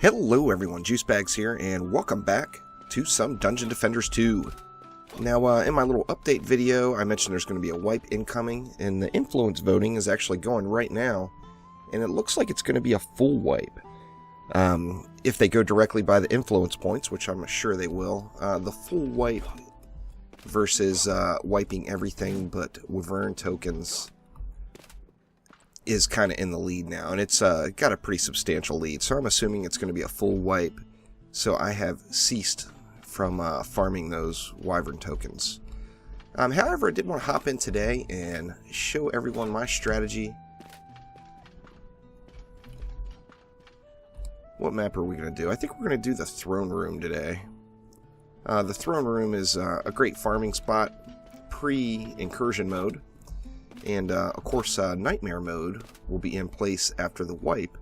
Hello everyone, Juicebags here, and welcome back to some Dungeon Defenders 2. Now, in my little update video, I mentioned there's going to be a wipe incoming, and the influence voting is actually going right now, and it looks like it's going to be a full wipe. If they go directly by the influence points, which I'm sure they will, the full wipe versus wiping everything but Wyvern tokens is kind of in the lead now, and it's got a pretty substantial lead, so I'm assuming it's going to be a full wipe. So I have ceased from farming those Wyvern tokens. However, I did want to hop in today and show everyone my strategy. What map are we going to do? I think we're going to do the Throne Room today. The Throne Room is a great farming spot pre-incursion mode. And, of course, Nightmare mode will be in place after the wipe,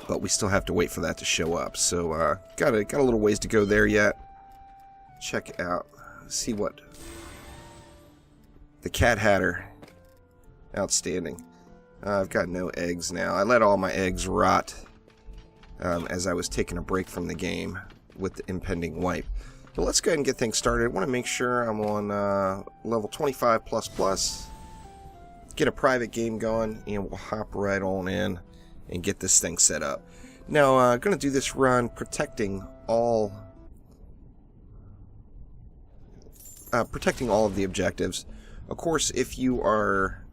but we still have to wait for that to show up. So, got a little ways to go there yet. Check out, see what the Cat Hatter. Outstanding. I've got no eggs now. I let all my eggs rot as I was taking a break from the game with the impending wipe. So let's go ahead and get things started. I want to make sure I'm on level 25++. Get a private game going, and we'll hop right on in and get this thing set up. Now, I'm going to do this run protecting all of the objectives. Of course, if you are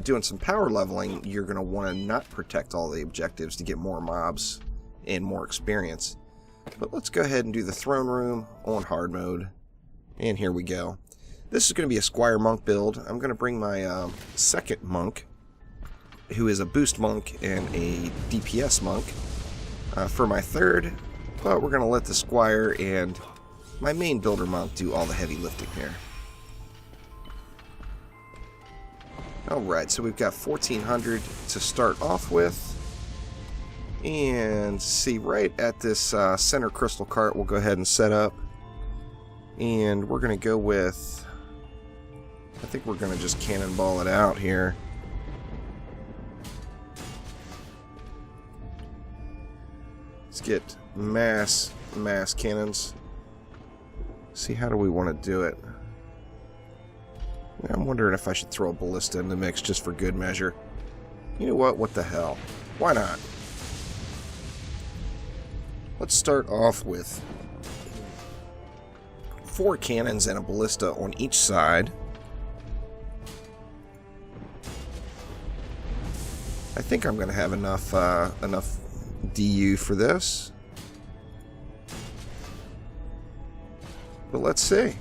doing some power leveling, you're going to want to not protect all the objectives to get more mobs and more experience. But let's go ahead and do the Throne Room on hard mode, and here we go. This is going to be a Squire Monk build. I'm going to bring my second monk, who is a boost monk and a DPS monk, for my third, but we're going to let the Squire and my main builder monk do all the heavy lifting here. Alright, so we've got 1400 to start off with, and see, right at this center crystal cart we'll go ahead and set up, and we're going to go with, I think we're going to just cannonball it out here. Let's get mass cannons. See, how do we want to do it? I'm wondering if I should throw a ballista in the mix just for good measure. You know what the hell? Why not? Let's start off with 4 cannons and a ballista on each side. I think I'm going to have enough DU for this. But let's see.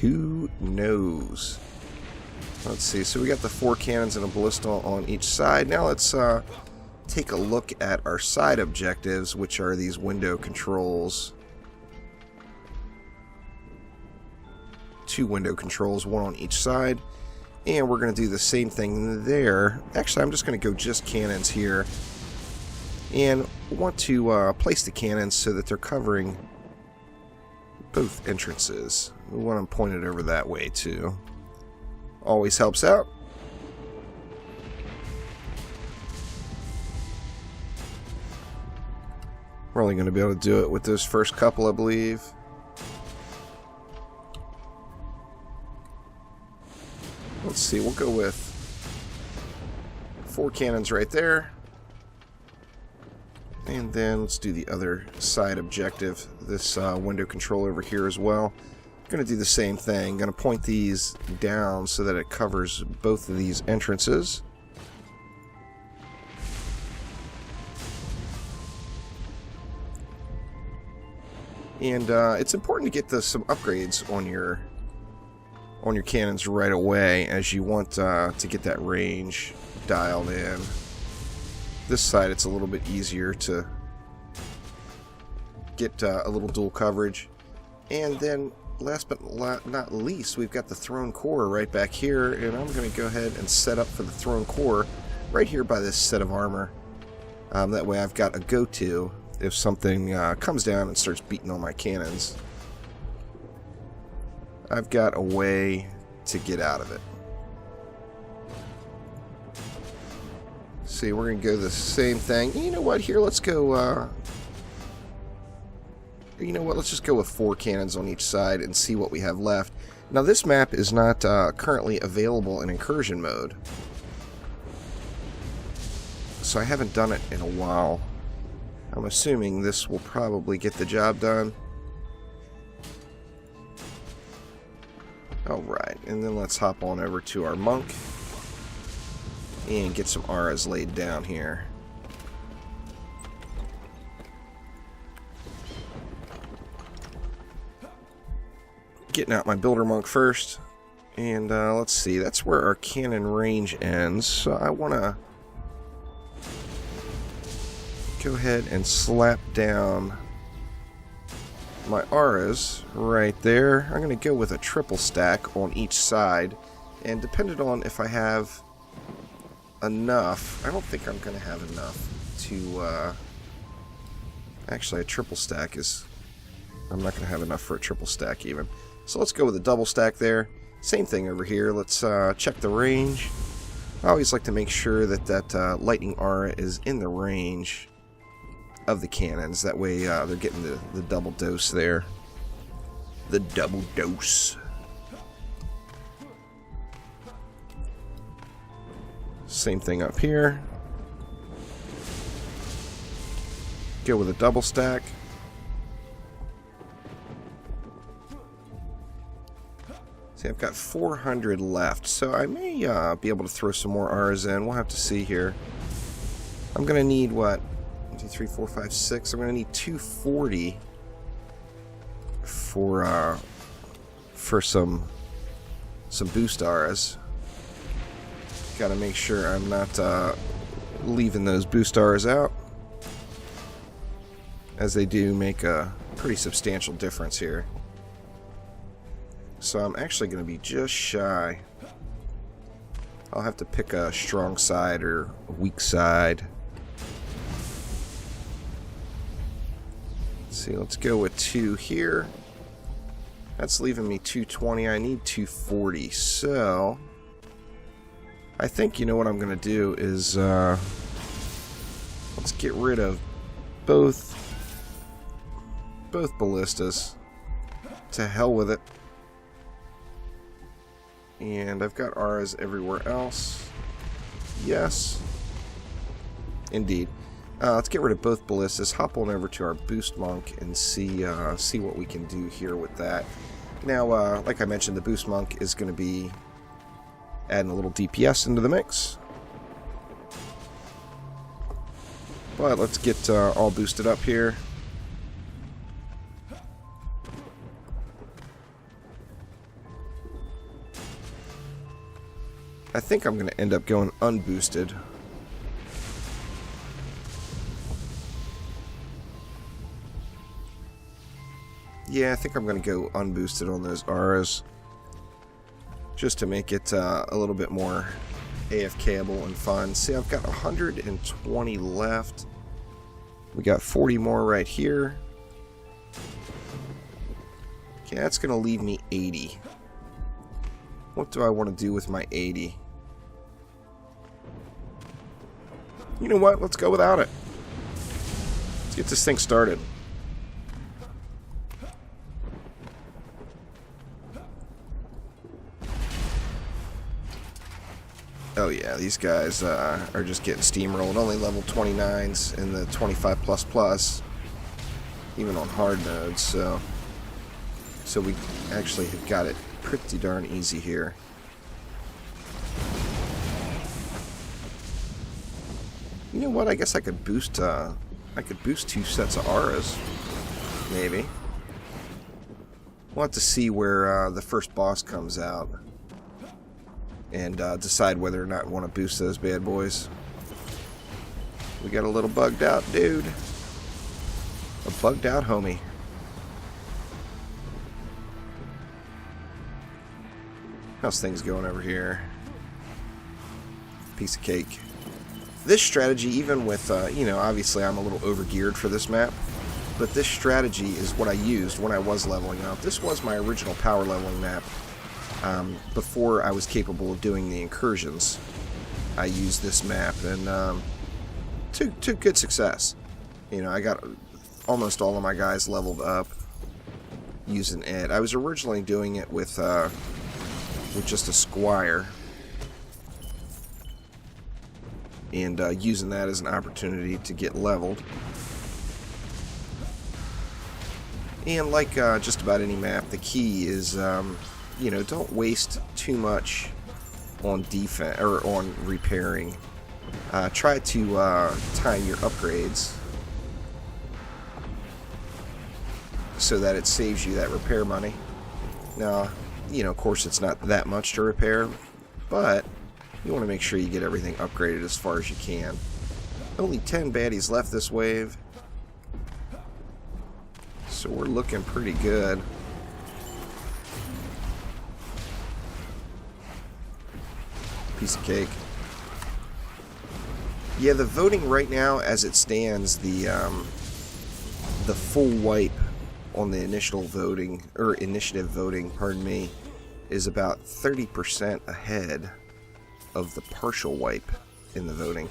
Who knows? Let's see. So we got the 4 cannons and a ballista on each side. Now let's take a look at our side objectives, which are these window controls. 2 window controls, 1 on each side. And we're going to do the same thing there. Actually, I'm just going to go just cannons here. And want to place the cannons so that they're covering both entrances. We want them pointed over that way too. Always helps out. We're only going to be able to do it with those first couple, I believe. Let's see, we'll go with 4 cannons right there. And then let's do the other side objective, this window control over here as well. Going to do the same thing. Going to point these down so that it covers both of these entrances. And it's important to get some upgrades on your cannons right away, as you want to get that range dialed in. This side it's a little bit easier to get a little dual coverage. And then last but not least, we've got the Throne Core right back here, and I'm going to go ahead and set up for the Throne Core right here by this set of armor. That way I've got a go-to if something comes down and starts beating on my cannons. I've got a way to get out of it. see, we're going to go the same thing. You know what? Here, let's go... you know what? Let's just go with 4 cannons on each side and see what we have left. Now, this map is not currently available in incursion mode. So I haven't done it in a while. I'm assuming this will probably get the job done. Alright, and then let's hop on over to our monk and get some auras laid down here. Getting out my builder monk first, and let's see, that's where our cannon range ends, so I want to go ahead and slap down my auras right there. I'm going to go with a triple stack on each side, and depending on if I have enough, I don't think I'm going to have enough to, actually a triple stack is, I'm not going to have enough for a triple stack even. So let's go with a double stack there. Same thing over here. Let's check the range. I always like to make sure that that lightning aura is in the range of the cannons. That way they're getting the double dose there. The double dose. Same thing up here. Go with a double stack. See, I've got 400 left, so I may be able to throw some more R's in. We'll have to see here. I'm going to need, what? 1, 2, 3, 4, 5, 6. I'm going to need 240 for some boost R's. Got to make sure I'm not leaving those boost R's out, as they do make a pretty substantial difference here. So I'm actually going to be just shy. I'll have to pick a strong side or a weak side. Let's see, let's go with 2 here. That's leaving me 220. I need 240. So I think, you know what I'm going to do is let's get rid of both ballistas. To hell with it. And I've got R's everywhere else. Yes. Indeed. Let's get rid of both ballistas. Hop on over to our boost monk and see what we can do here with that. Now, like I mentioned, the boost monk is going to be adding a little DPS into the mix. But let's get all boosted up here. I think I'm going to end up going unboosted. Yeah, I think I'm going to go unboosted on those R's, just to make it a little bit more AFKable and fun. See, I've got 120 left. We got 40 more right here. Okay, that's going to leave me 80. What do I want to do with my 80? You know what? Let's go without it. Let's get this thing started. Oh yeah, these guys are just getting steamrolled. Only level 29s in the 25++, even on hard modes. So we actually have got it pretty darn easy here. You know what? I guess I could boost 2 sets of auras, maybe. We'll have to see where the first boss comes out and decide whether or not we want to boost those bad boys. We got a little bugged out dude. A bugged out homie. How's things going over here? Piece of cake. This strategy, even with, you know, obviously I'm a little overgeared for this map, but this strategy is what I used when I was leveling up. This was my original power leveling map before I was capable of doing the incursions. I used this map, and to good success. You know, I got almost all of my guys leveled up using it. I was originally doing it with just a squire, and using that as an opportunity to get leveled. And like just about any map, the key is, you know, don't waste too much on defense or on repairing. Try to time your upgrades so that it saves you that repair money. Now, you know, of course, it's not that much to repair, but you want to make sure you get everything upgraded as far as you can. Only 10 baddies left this wave, so we're looking pretty good. Piece of cake. Yeah, the voting right now, as it stands, the full wipe on the initial voting, or initiative voting, pardon me, is about 30% ahead of the partial wipe in the voting.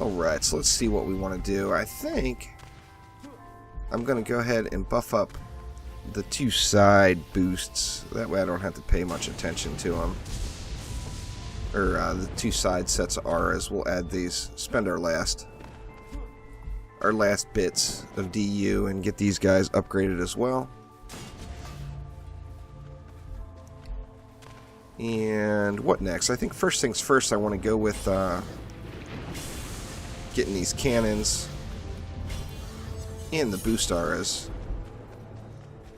Alright, so let's see what we want to do. I think I'm going to go ahead and buff up the 2 side boosts. That way I don't have to pay much attention to them. Or the 2 side sets of auras. We'll add these, spend our last bits of DU and get these guys upgraded as well. And what next? I think first things first, I want to go with getting these cannons and the boost auras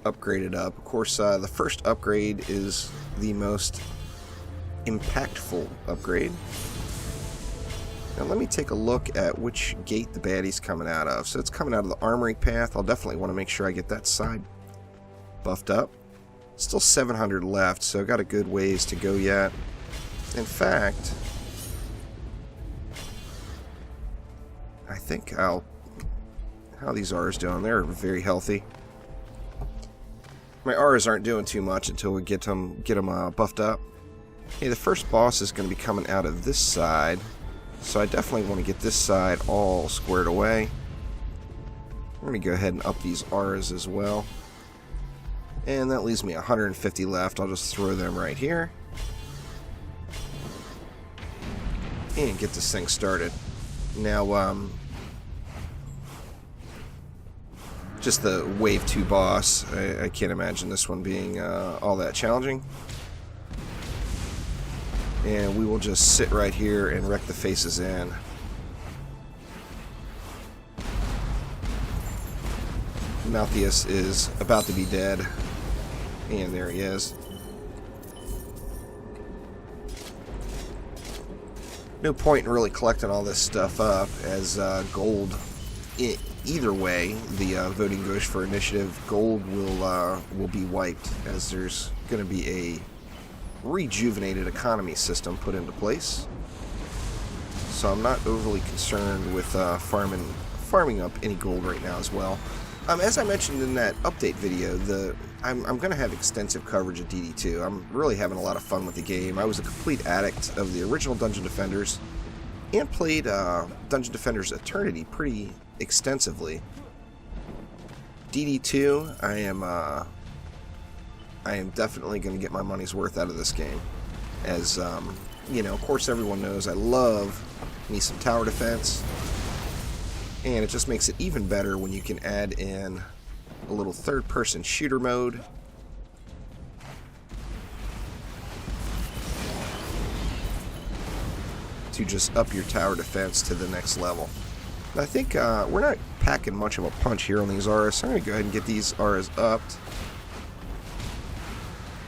upgraded up. Of course, the first upgrade is the most impactful upgrade. Now let me take a look at which gate the baddie's coming out of. So it's coming out of the armory path. I'll definitely want to make sure I get that side buffed up. Still 700 left, so I've got a good ways to go yet. In fact, I think how these R's doing. They're very healthy. My R's aren't doing too much until we get them buffed up. Hey, the first boss is going to be coming out of this side, so I definitely want to get this side all squared away. I'm going to go ahead and up these R's as well. And that leaves me 150 left. I'll just throw them right here. And get this thing started. Now, just the Wave 2 boss. I can't imagine this one being all that challenging. And we will just sit right here and wreck the faces in. Maltheus is about to be dead. And there he is. No point in really collecting all this stuff up, as gold, either way the voting goes for initiative, gold will be wiped, as there's going to be a rejuvenated economy system put into place. So I'm not overly concerned with farming up any gold right now as well. As I mentioned in that update video, I'm going to have extensive coverage of DD2. I'm really having a lot of fun with the game. I was a complete addict of the original Dungeon Defenders and played Dungeon Defenders Eternity pretty extensively. DD2, I am definitely going to get my money's worth out of this game. As, you know, of course everyone knows I love me some tower defense. And it just makes it even better when you can add in a little third-person shooter mode. To just up your tower defense to the next level. And I think we're not packing much of a punch here on these Auras, so I'm going to go ahead and get these Auras upped.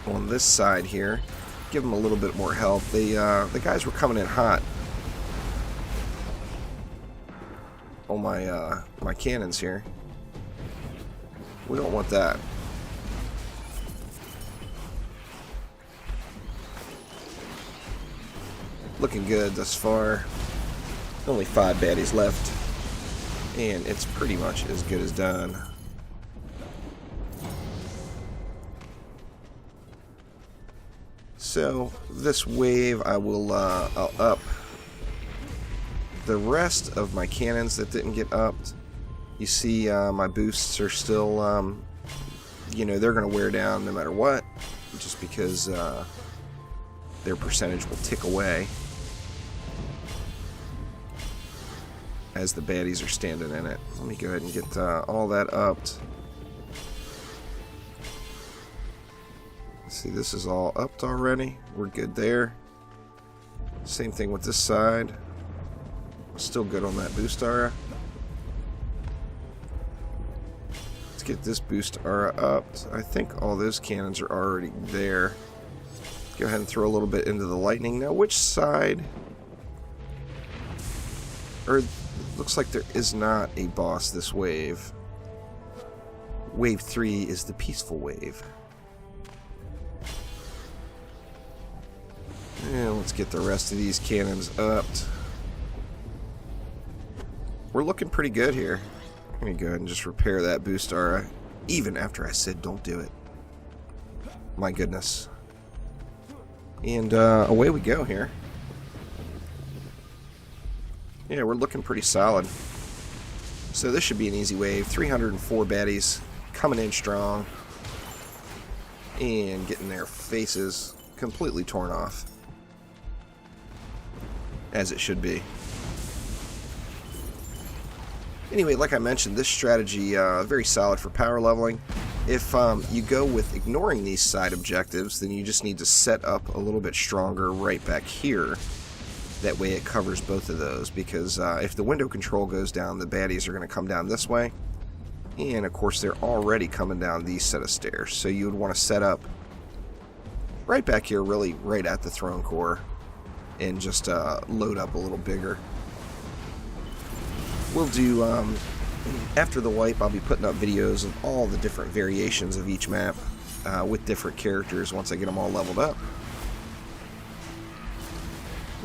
On this side here. Give them a little bit more help. The guys were coming in hot. On my cannons here. We don't want that. Looking good thus far. Only 5 baddies left. And it's pretty much as good as done. So this wave, I'll up the rest of my cannons that didn't get upped. You see, my boosts are still, you know, they're going to wear down no matter what, just because their percentage will tick away as the baddies are standing in it. Let me go ahead and get all that upped. See, this is all upped already. We're good there. Same thing with this side. Still good on that boost aura. Let's get this boost aura upped. I think all those cannons are already there. Go ahead and throw a little bit into the lightning. Now, which side? Or looks like there is not a boss this wave. Wave 3 is the peaceful wave. And let's get the rest of these cannons upped. We're looking pretty good here. I'm going to go ahead and just repair that boost aura, even after I said don't do it. My goodness. And away we go here. Yeah, we're looking pretty solid. So this should be an easy wave. 304 baddies coming in strong. And getting their faces completely torn off. As it should be. Anyway, like I mentioned, this strategy very solid for power leveling. If you go with ignoring these side objectives, then you just need to set up a little bit stronger right back here. That way it covers both of those, because if the window control goes down, the baddies are going to come down this way. And of course they're already coming down these set of stairs, so you would want to set up right back here, really right at the throne core, and just load up a little bigger. We'll do, after the wipe, I'll be putting up videos of all the different variations of each map with different characters once I get them all leveled up.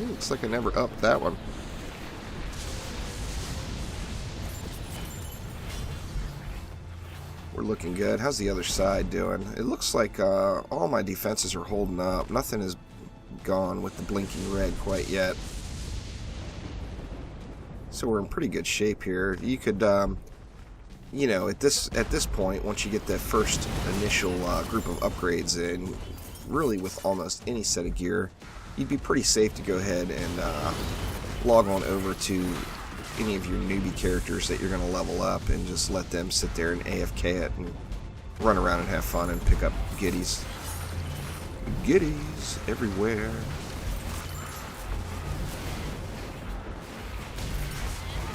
Ooh, looks like I never upped that one. We're looking good. How's the other side doing? It looks like all my defenses are holding up. Nothing is gone with the blinking red quite yet. So we're in pretty good shape here. You could, you know, at this point, once you get that first initial group of upgrades in, really with almost any set of gear, you'd be pretty safe to go ahead and log on over to any of your newbie characters that you're going to level up and just let them sit there and AFK it and run around and have fun and pick up goodies. Goodies everywhere.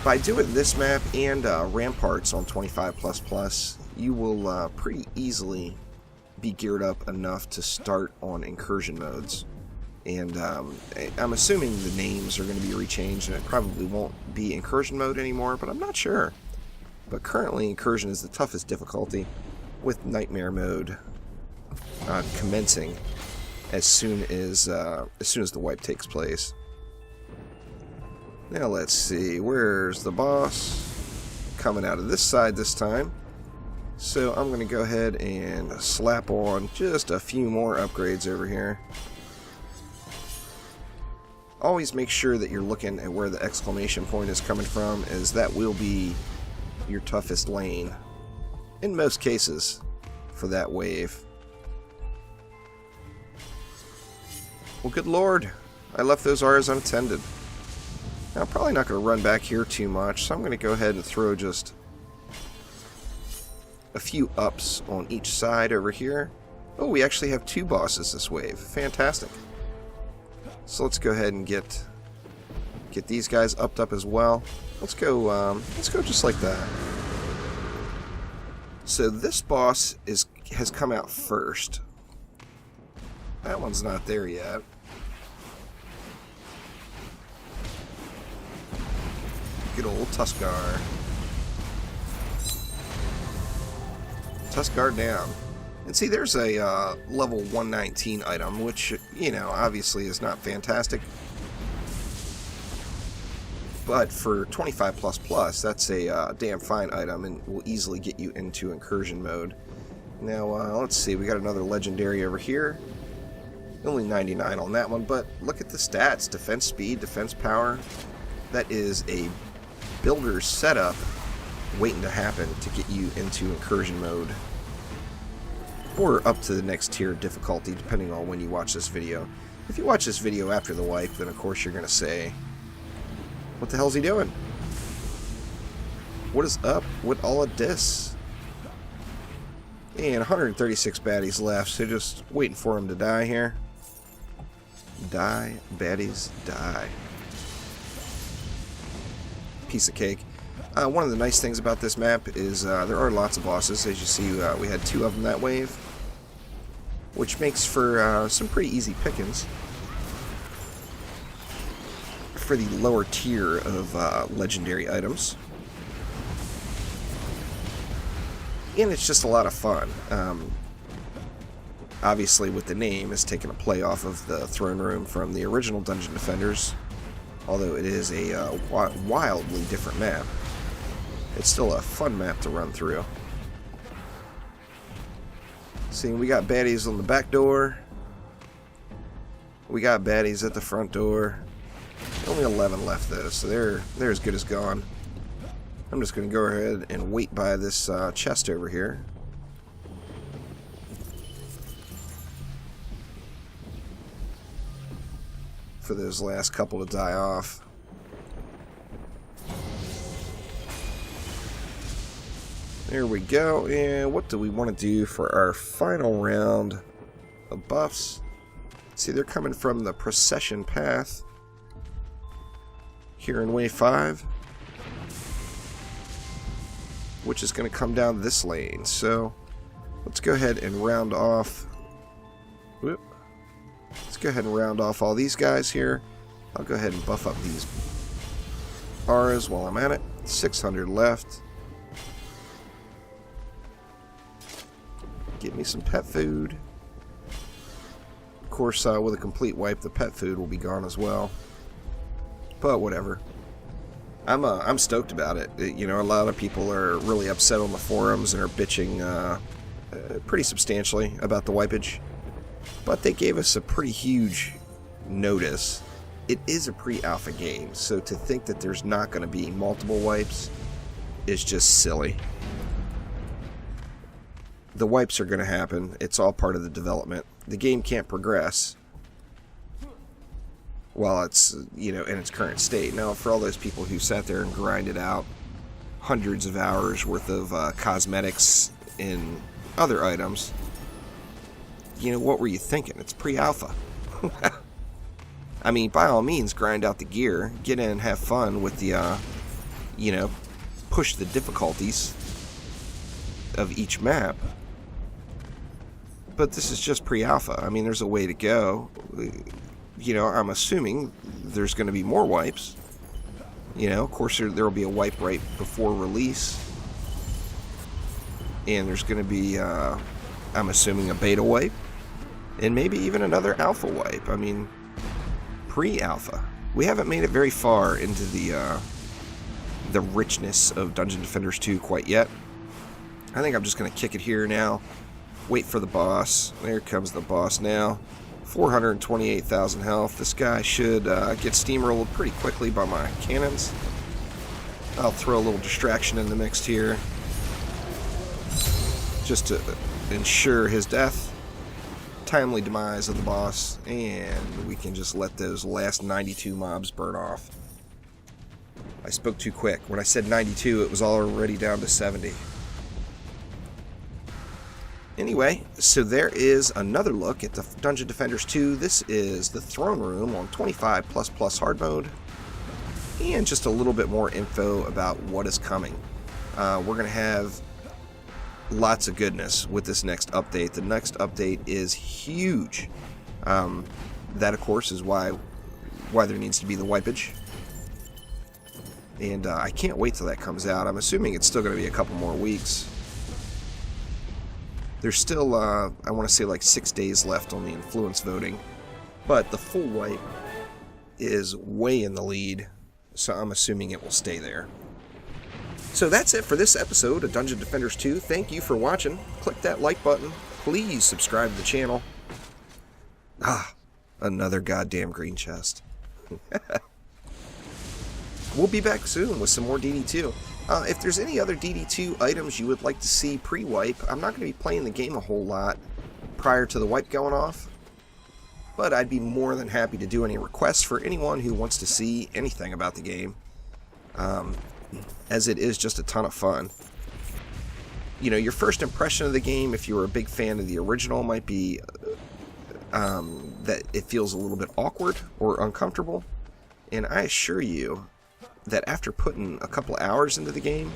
By doing this map and Ramparts on 25++, you will pretty easily be geared up enough to start on incursion modes. And I'm assuming the names are going to be rechanged and it probably won't be incursion mode anymore, but I'm not sure. But currently incursion is the toughest difficulty, with nightmare mode commencing as soon as the wipe takes place. Now let's see, where's the boss? Coming out of this side this time. So I'm going to go ahead and slap on just a few more upgrades over here. Always make sure that you're looking at where the exclamation point is coming from, as that will be your toughest lane, in most cases, for that wave. Well, good lord, I left those R's unattended. Now, I'm probably not going to run back here too much, so I'm going to go ahead and throw just a few ups on each side over here. Oh, we actually have two bosses this wave. Fantastic. So let's go ahead and get these guys upped up as well. Let's go just like that. So this boss has come out first. That one's not there yet. Good old Tuskar. Tuskar down. And see, there's a level 119 item, which, you know, obviously is not fantastic. But for 25++, that's a damn fine item and will easily get you into incursion mode. Now, let's see, we got another legendary over here. Only 99 on that one, but look at the stats. Defense speed, defense power. That is a builder's setup waiting to happen to get you into incursion mode. Or up to the next tier of difficulty, depending on when you watch this video. If you watch this video after the wipe, then of course you're going to say, what the hell's he doing? What is up with all of this? And 136 baddies left, so just waiting for him to die here. Die, baddies, die. Piece of cake. One of the nice things about this map is there are lots of bosses. As you see, we had 2 of them that wave, which makes for some pretty easy pickings for the lower tier of legendary items. And it's just a lot of fun. Obviously, with the name, it's taking a play off of the throne room from the original Dungeon Defenders, although it is a wildly different map. It's still a fun map to run through. See, we got baddies on the back door. We got baddies at the front door. Only 11 left though, so they're as good as gone. I'm just going to go ahead and wait by this chest over here. For those last couple to die off. There we go. And what do we want to do for our final round of buffs? See, they're coming from the procession path here in wave 5, which is going to come down this lane. So let's go ahead and round off. Whoop. Let's go ahead and round off all these guys here. I'll go ahead and buff up these auras while I'm at it. 600 left. Get me some pet food. Of course, with a complete wipe, the pet food will be gone as well. But whatever. I'm stoked about it. You know, a lot of people are really upset on the forums and are bitching pretty substantially about the wipeage. But they gave us a pretty huge notice. It is a pre-alpha game, so to think that there's not going to be multiple wipes is just silly. The wipes are going to happen. It's all part of the development. The game can't progress while it's, you know, in its current state. Now, for all those people who sat there and grinded out hundreds of hours worth of cosmetics and other items, you know, what were you thinking? It's pre-alpha. I mean, by all means, grind out the gear, get in and have fun with the, you know, push the difficulties of each map. But this is just pre-alpha. I mean, there's a way to go. You know, I'm assuming there's going to be more wipes. You know, of course, there will be a wipe right before release. And there's going to be, I'm assuming, a beta wipe. And maybe even another alpha wipe. I mean, pre-alpha. We haven't made it very far into the richness of Dungeon Defenders 2 quite yet. I think I'm just going to kick it here now. Wait for the boss. There comes the boss now. 428,000 health. This guy should get steamrolled pretty quickly by my cannons. I'll throw a little distraction in the mix here, just to ensure his death. Timely demise of the boss, and we can just let those last 92 mobs burn off. I spoke too quick. When I said 92, it was already down to 70. Anyway, so there is another look at the Dungeon Defenders 2. This is the throne room on 25++ hard mode, and just a little bit more info about what is coming. We're going to have lots of goodness with this next update. The next update is huge. That, of course, is why there needs to be the wipeage. And I can't wait till that comes out. I'm assuming it's still going to be a couple more weeks. There's still, I want to say, like 6 days left on the influence voting. But the full wipe is way in the lead, so I'm assuming it will stay there. So that's it for this episode of Dungeon Defenders 2. Thank you for watching. Click that like button. Please subscribe to the channel. Ah, another goddamn green chest. We'll be back soon with some more DD2. If there's any other DD2 items you would like to see pre-wipe, I'm not going to be playing the game a whole lot prior to the wipe going off, but I'd be more than happy to do any requests for anyone who wants to see anything about the game, as it is just a ton of fun. You know, your first impression of the game, if you were a big fan of the original, might be that it feels a little bit awkward or uncomfortable, and I assure you that after putting a couple hours into the game,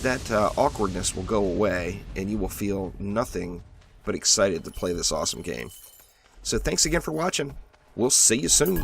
that awkwardness will go away and you will feel nothing but excited to play this awesome game. So thanks again for watching. We'll see you soon.